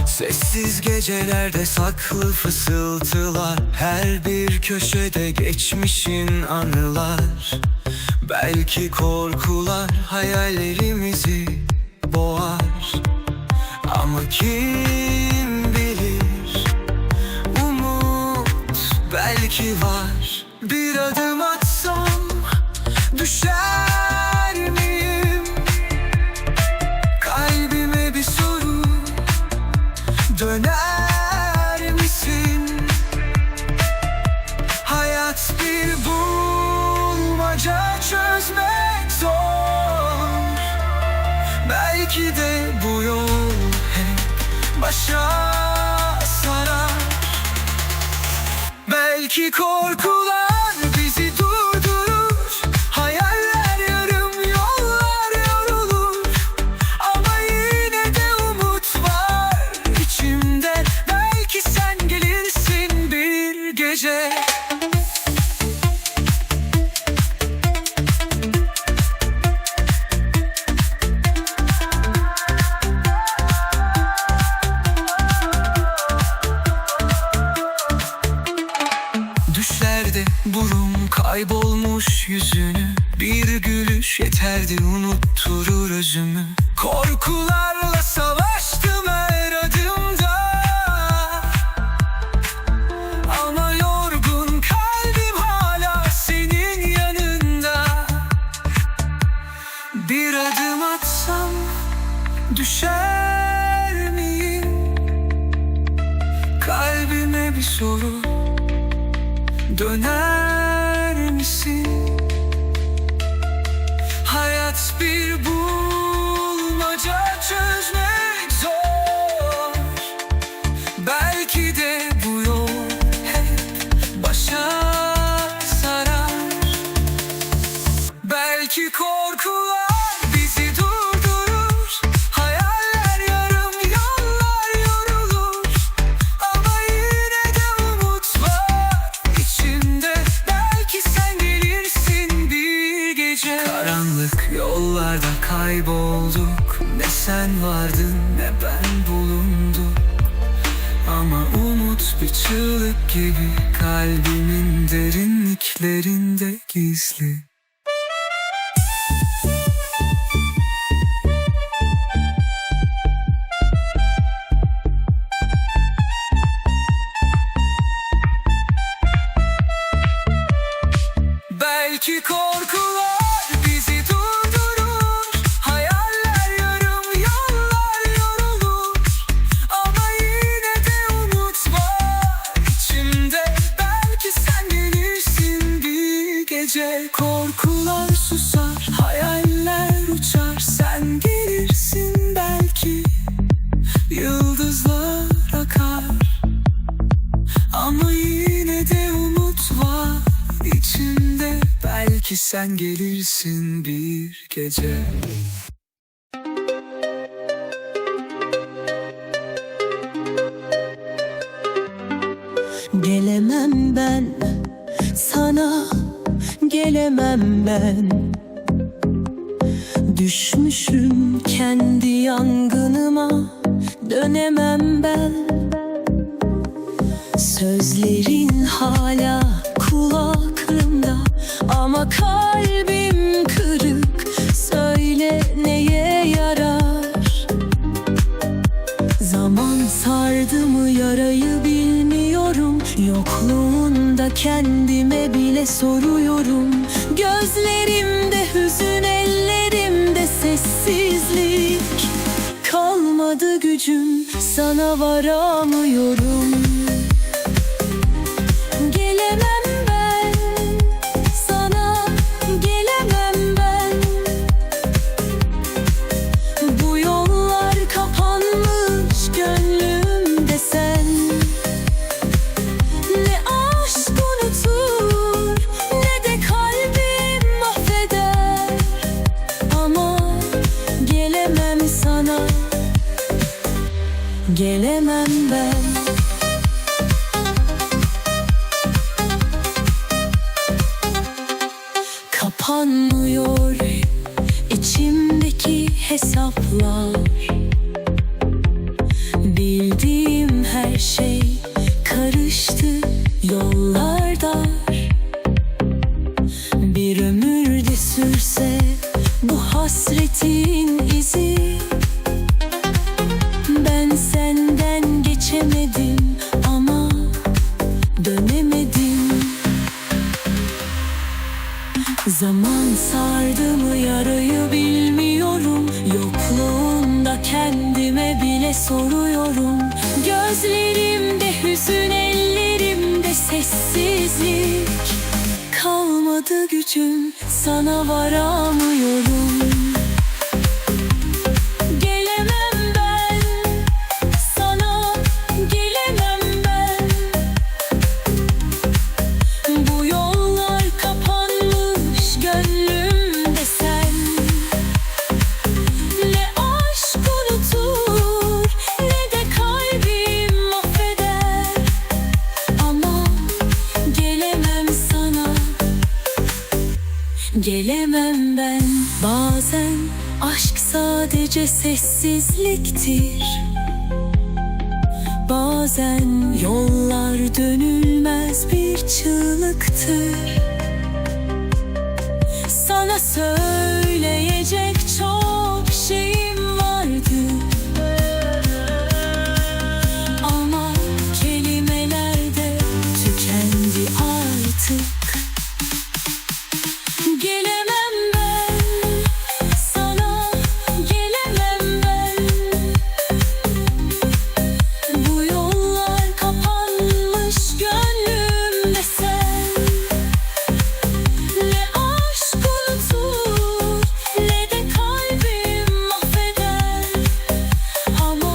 Sessiz gecelerde saklı fısıltılar, her bir köşede geçmişin anılar. Belki korkular hayallerimizi boğar, ama kim bilir, umut belki var. Bir adım atsam düşer miyim? Kalbime bir soru, döner misin? Hayat bir bulmaca, çözmek zor. Belki de bu yol hep başa sarar. Belki korkular bizi durdurur, hayaller yarım, yollar yorulur. Ama yine de umut var içimde. Belki sen gelirsin bir gece. Düşlerde burun kaybolmuş yüzünü, bir gülüş yeterdi unutturur özümü. Korkularla savaştım her adımda, ama yorgun kalbim hala senin yanında. Bir adım atsam düşer miyim? Kalbime bir soru, döner misin? Hayat bir bulmaca, çözmek zor. Belki de bu yol hep başa sarar. Belki korkular bizi durdurur, hayaller yarım, yollar yorulur. Ama yine de umut var içimde. Belki sen gelirsin bir gece. Karanlık yollarda kaybolduk, ne sen vardın ne ben bulundum. Ama umut bir çığlık gibi kalbimin derinliklerinde gizli. Belki korkular bizi durdurur, hayaller yarım, yollar yorulur. Ama yine de umut var içimde. Belki sen gelirsin bir gece. Korkular susar, hayaller uçar, sen gelirsin belki. Yıldızlar akar, ama yine de umut var içimde. Belki sen gelirsin bir gece. Gelemem ben sana, gelemem ben. Düşmüşüm kendi yangınıma, dönemem ben. Sözlerin hala kulaklarımda, ama kalbim kırık. Söyle neye yarar? Zaman sardı mı yarayı bilmiyorum. Yokluğunda kendime bile soruyorum. Gözlerimde hüzün, ellerimde sessizlik. Kalmadı gücüm, sana varamıyorum. Gelemem ben sana, gelemem ben. Bu yollar kapanmış gönlümde sen. Ne aşk unutur, ne de kalbim affeder. Ama gelemem sana, gelemem ben. Kapanmıyor içimdeki hesaplar. Bildiğim her şey karıştı, yollar dar. Bir ömür de sürse bu hasretin izi, ben senden geçemedim ama dönemedim. Zaman sardı mı yarayı bilmiyorum. Yokluğunda kendime bile soruyorum. Gözlerimde hüzün, ellerimde sessizlik. Kalmadı gücüm, sana varamıyorum. Gelemem ben, sana gelemem ben. Bu yollar kapanmış gönlümde sen. Ne aşk unutur, ne de kalbim affeder. Ama gelemem sana, gelemem ben. Bazen aşk sadece sessizliktir. Bazen yollar dönülmez bir çığlıktır. Sana söyleyecek çok şeyim vardı, ama kelimelerde tükendi artık. Gelemem ben, sana gelemem ben. Bu yollar kapanmış gönlümde sen. Ne aşk unutur, ne de kalbim affeder. Ama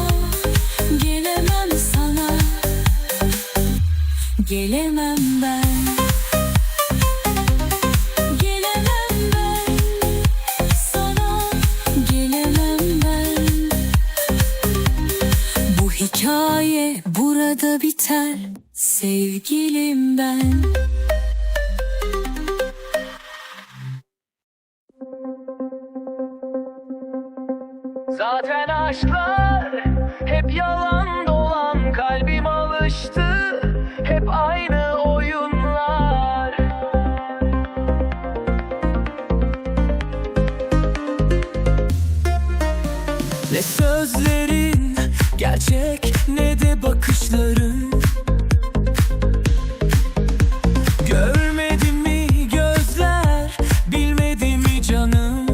gelemem sana, gelemem ben. Gelemem ben, sana gelemem ben. Bu hikaye burada biter sevgilim ben. Zaten aşklar hep yalan dolan, kalbim alıştı hep aynı oyunlar. Ne sözlerin gerçek, ne de bakışların. Görmedi mi gözler, bilmedi mi canım?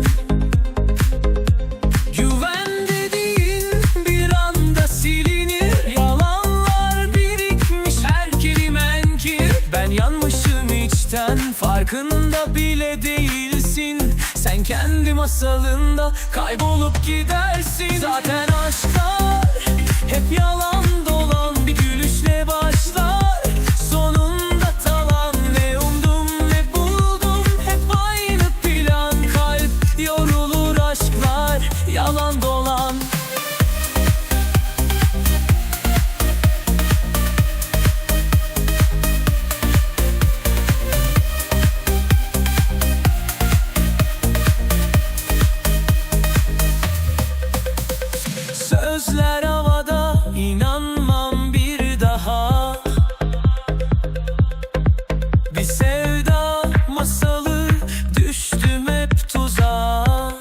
Güven dediğin bir anda silinir. Yalanlar birikmiş, her kelimen ki. Ben yanmışım içten, farkında bile değilsin. Sen kendi masalında kaybolup gidersin. Zaten aşklar hep yalan dolan, bir gülüşle başlar, sonunda talan. Ne umdum ne buldum, hep aynı plan. Kalp yorulur, aşklar yalan dolan. Sözler havada, inanmam bir daha. Bir sevda masalı, düştüm hep tuzağa.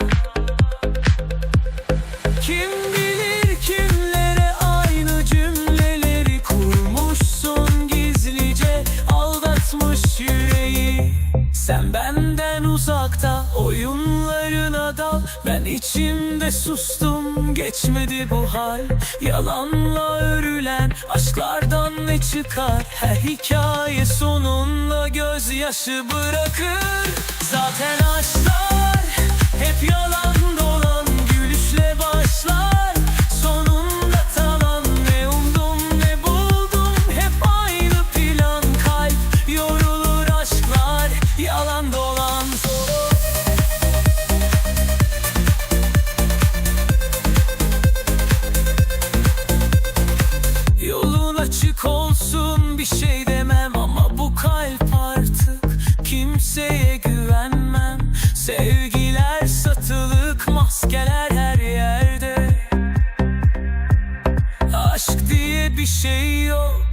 Kim bilir kimlere aynı cümleleri kurmuşsun gizlice, aldatmış yüreği. Sen benden uzakta, oyunlarına dal. Ben içimde sustum, geçmedi bu hal. Yalanla örülen aşklardan ne çıkar? Her hikaye sonunda gözyaşı bırakır. Zaten aşklar hep yalan dolan, gülüşle başlar, sonunda talan. Ne umdum ne buldum, hep aynı plan. Kalp yorulur, aşklar yalan dolan. açık olsun, bir şey demem ama bu kalp artık kimseye güvenmem. Sevgiler satılık, maskeler her yerde. Aşk diye bir şey yok,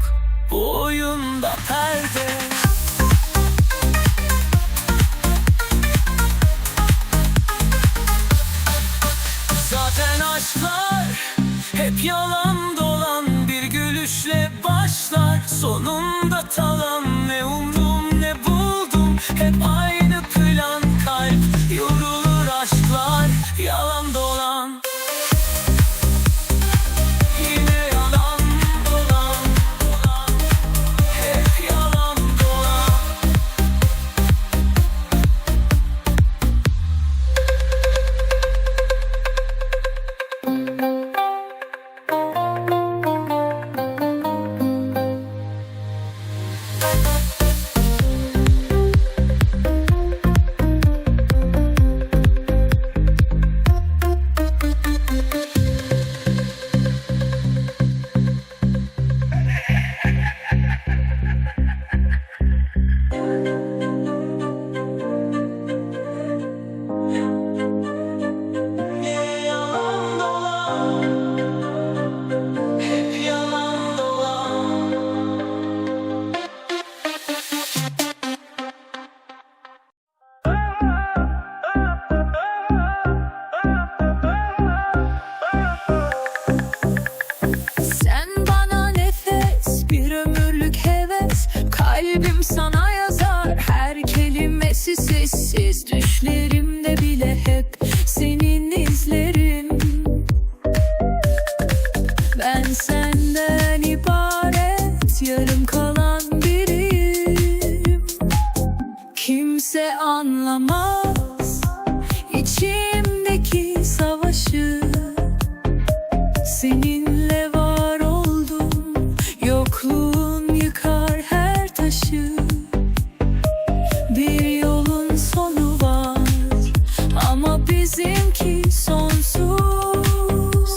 bu oyunda perde. Zaten aşklar hep yalan dolan, bir gülüşle başlar, sonunda talan. Ne umdum ne buldum, hep aynı plan. Kalp yorulur, aşklar yalan dolan. Yine yalan dolan, dolan. Hep yalan dolan. Yalan dolan, hep yalan dolan. Sen bana nefes, bir ömürlük heves. Kalbim sana yazar her kelimesi sessiz. Düşlerimde bile hep senin izlerin. Ben senden ibaret, yarım kalan biriyim. Kimse anlamaz içimdeki savaşı. Seninle var oldum, yokluğun yıkar her taşı. Bir yolun sonu var ama bizimki sonsuz.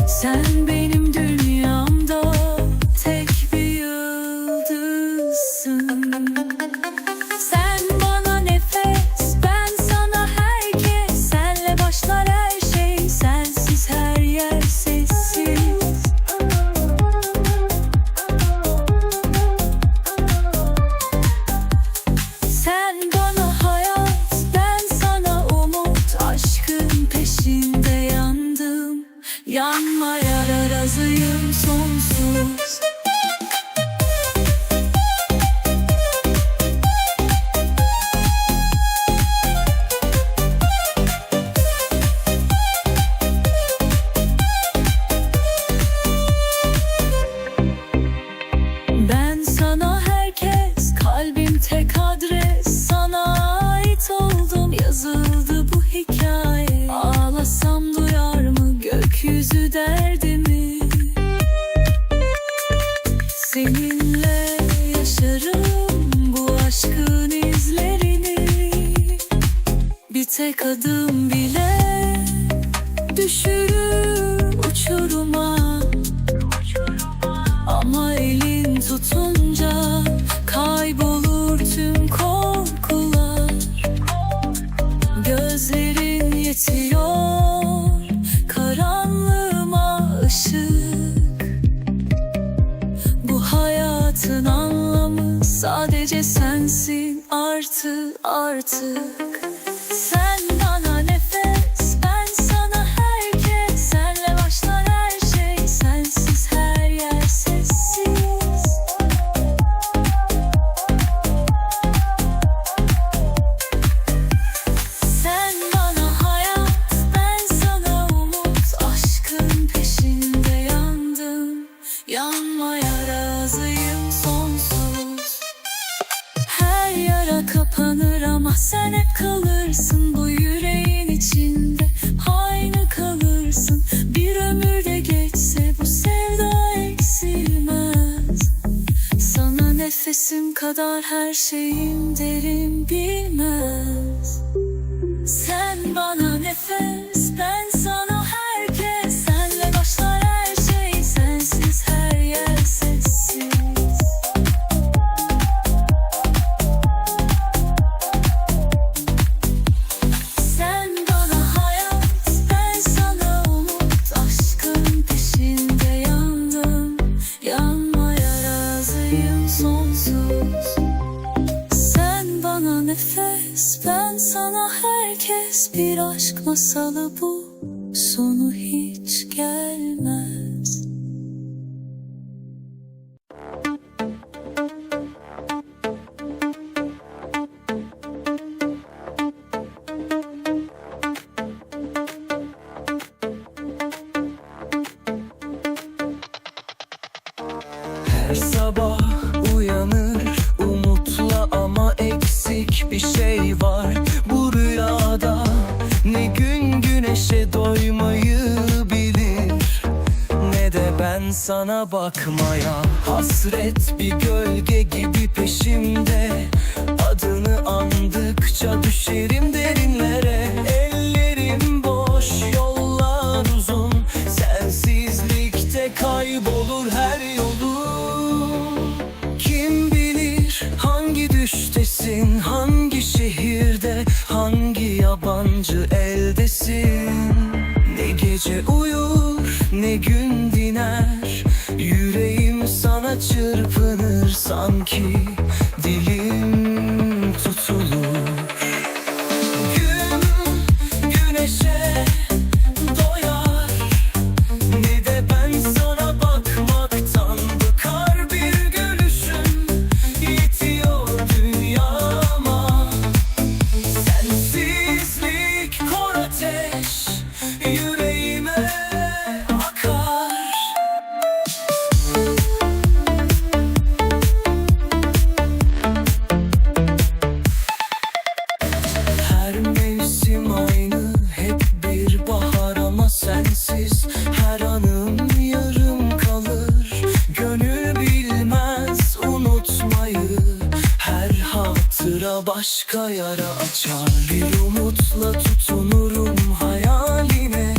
Sen benim dünyamda tek bir yıldızsın. Sen bana nefes, ben sana herkes. Senle başlar her şey, sensiz her yer sessiz. Sen bana hayat, ben sana umut. Aşkın peşinde yandım, yanmaya razıyım sonsuz. Ben sana herkes, kalbim tek adres. Sana ait oldum, yazıldı bu hikaye. Ağlasam duyar mı gökyüzü derdimi? Seninle yaşarım bu aşkın izlerini. Bir tek adım bile düşürür uçuruma. Ama elin tutunca kaybolur tüm korkular. Gözlerin yetiyor karanlığıma ışık. Bu hayatın anlamı sadece sensin artık. Sen bana nefes, ben sana herkes. Senle başlar her şey, sensiz her yer sessiz. Sen bana hayat, ben sana umut. Aşkın peşinde yandım, yanmaya razıyım sonsuz. Her yara kapanır ama sen hep kalırsın. Bu yüreğin içinde aynı kalırsın. Bir ömürde geçse bu sevda eksilmez. Sana nefesim kadar her şeyim derin bilmez. Sen bana nefes, ben sana herkes. Senle başlar her şey, sensiz her yer sessiz. Sen bana nefes, ben sana herkes. Bir aşk masalı bu, sonu hiç gelmez. Her sabah uyanır umutla ama eksik bir şey var bu rüyada. Ne gün güneşe doymayı bilir, ne de ben sana bakmaya. Hasret bir gölge gibi peşimde, adını andıkça düşerim derinlere. Ellerim boş, yollar uzun, sensizlikte kaybolur her yolum. Kim bilir hangi düştesin, hangi şehirde, hangi yabancı eldesin. Ne gece uyur, ne gün diner, yüreğim sana çırpınır, sanki dilim tutulur. Gün güneşe doyar, ne de ben sana bakmaktan bıkar. Bir gülüşün yetiyor dünyama. Sensizlik kor ateş, yüreğime akar. Her mevsim aynı, hep bir bahar ama sensiz her anım yarım kalır. Gönül bilmez unutmayı, her hatıra başka yara açar. Bir umutla tutunurum hayaline,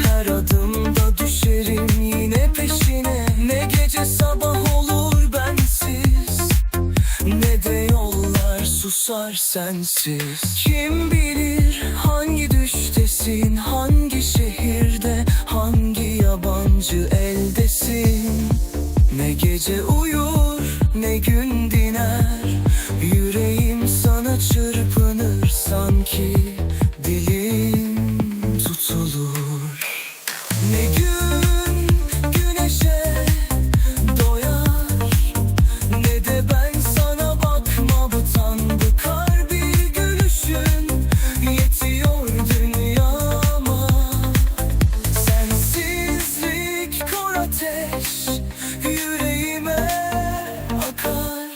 her adımda düşerim yine peşine. Ne gece sabah olur bensiz, ne de yollar susar sensiz. Kim bilir hangi düştesin, hangi şehirde, hangi yabancı eldesin. Ne gece uyur, ne gün diner, yüreğim sana çırpınır, sanki dilim tutulur. Ne gün güneşe doyar, ne de ben sana bakmaktan bıkar. Bir gülüşün yetiyor dünyama. Sensizlik kor ateş, yüreğime akar.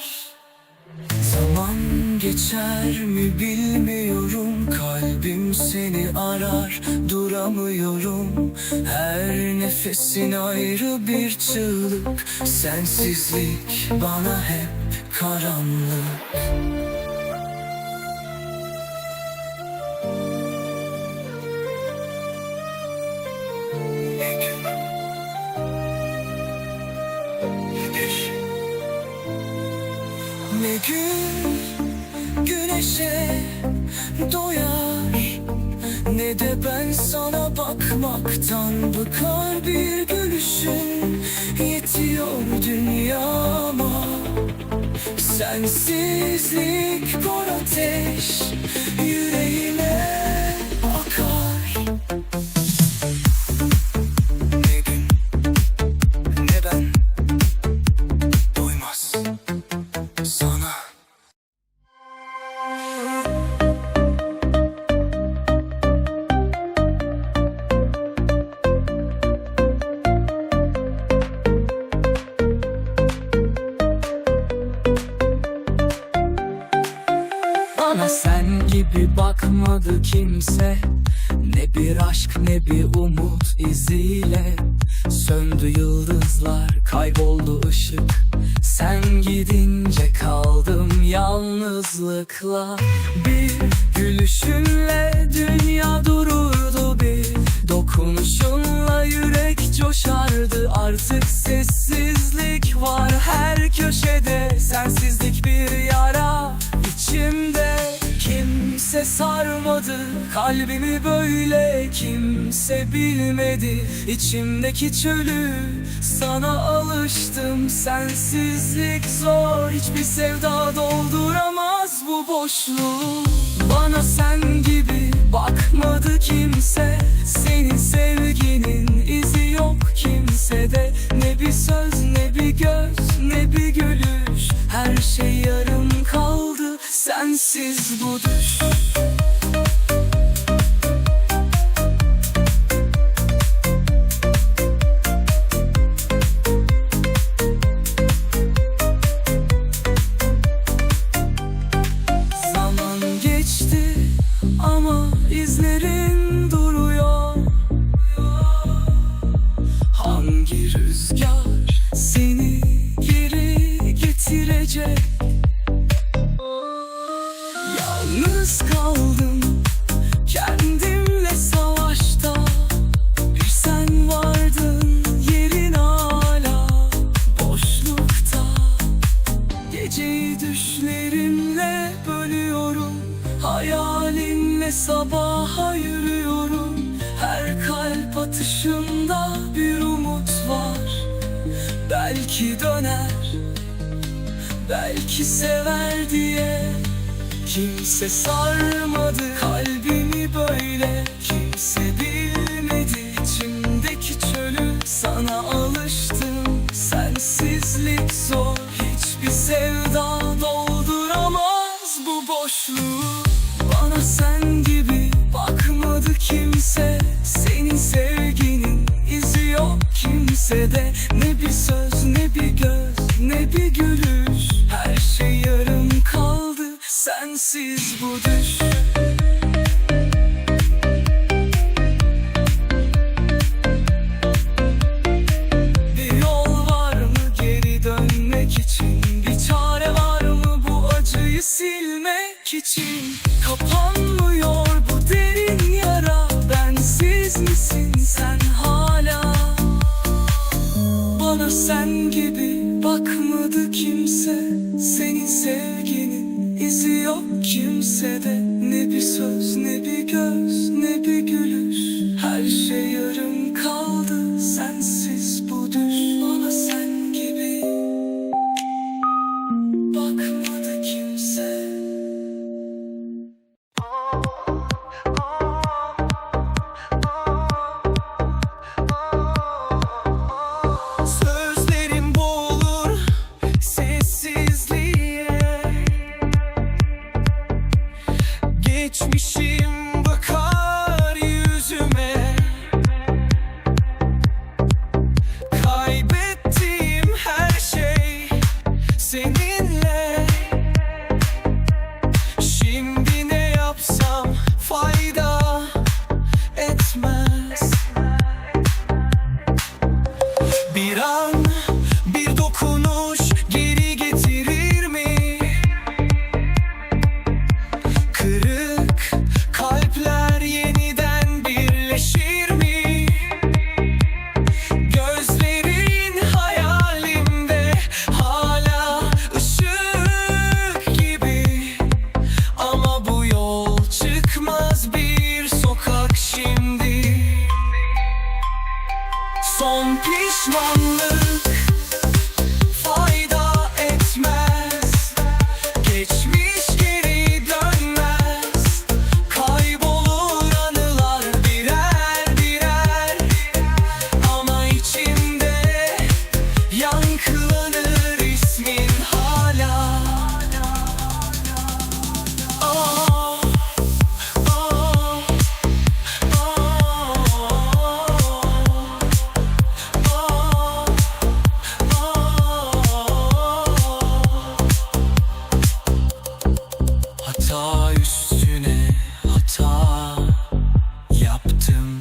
Zaman geçer mi bilmiyorum, kalbim seni arar, duramıyorum. Her nefesin ayrı bir çığlık, sensizlik bana hep karanlık. Ne gün güneşe doyar, ne de ben sana bakmaktan bıkar. Bir gülüşün yetiyor dünyama. Sensizlik kor ateş, yüreğime akar. Ne gün ne ben doymaz sana. Bana sen gibi bakmadı kimse, ne bir aşk ne bir umut iziyle. Söndü yıldızlar, kayboldu ışık, sen gidince kaldım yalnızlıkla. Bir gülüşünle dünya dururdu, bir dokunuşunla yürek coşardı. Artık sessizlik var her köşede, sensizlik bir yara içimde. Kimse kimse sarmadı kalbimi böyle, kimse bilmedi içimdeki çölü. Sana alıştım, sensizlik zor, hiçbir sevda dolduramaz bu boşluğu. Bana sen gibi bakmadı kimse, senin sevginin izi yok kimsede. Ne bir söz, ne bir göz, ne bir gülüş, her şey yarım kaldı sensiz bu düş. Zaman geçti ama izlerin duruyor. Hangi rüzgar seni geri getirecek? Yalnız kaldım kendimle savaşta. Bir sen vardın, yerin hala boşlukta. Geceyi düşlerimle bölüyorum, hayalinle sabaha yürüyorum. Her kalp atışında bir umut var. Belki döner, belki sever diye. Kimse sarmadı kalbimi böyle, kimse bilmedi içimdeki çölü. Sana alıştım, sensizlik zor, hiçbir sevda dolduramaz bu boşluğu. Bana sen gibi bakmadı kimse, senin sevginin izi yok kimsede. Ne bir söz, ne bir göz, ne bir gülüş, her şey yarım kaldı sensiz bu düş. Bir yol var mı geri dönmek için? Bir çare var mı bu acıyı silmek için? Kapanmıyor bu derin yara, bensiz misin sen hala? Bana sen gibi bakmadı kimse, senin sevginin izi yok kimsede. Ne bir söz, ne bir göz, ne bir gülüş, her şey yarım kaldı sensiz bu düş. Bana sen gibi bakmadı kimse. Sözlerim boğulur sessizliğe, geçmişim bakar yüzüme. Kaybettiğim her şey seninle. Şimdi ne yapsam fayda etmez. Bir an, bir dokunuş geri getirir mi? Kırık kalpler yeniden birleşir mi? Gözlerin hayalimde hala ışık gibi. Ama bu yol çıkmaz bir sokak şimdi. Son pişmanlık fayda etmez. Geçmiş geri dönmez. Kaybolur anılar birer birer. Ama içimde yankılanır ismin hala. Oh, oh, hata üstüne hata yaptım.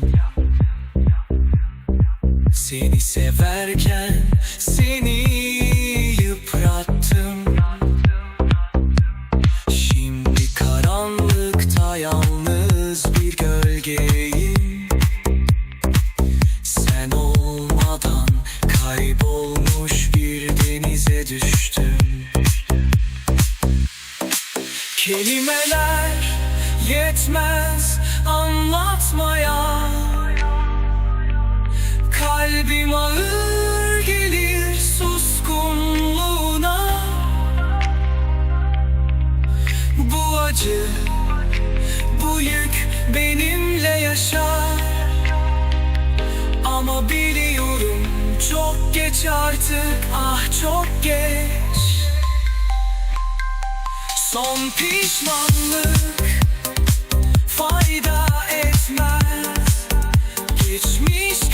Seni severken seni yıprattım. Şimdi karanlıkta yalnız bir gölgeyim. Sen olmadan kaybolmuş bir denize düştüm. Kelimeler yetmez anlatmaya. Kalbim ağır gelir suskunluğuna. Bu acı, bu yük benimle yaşar. Ama biliyorum çok geç artık, ah çok geç. Son pişmanlık fayda etmez. Geçmiş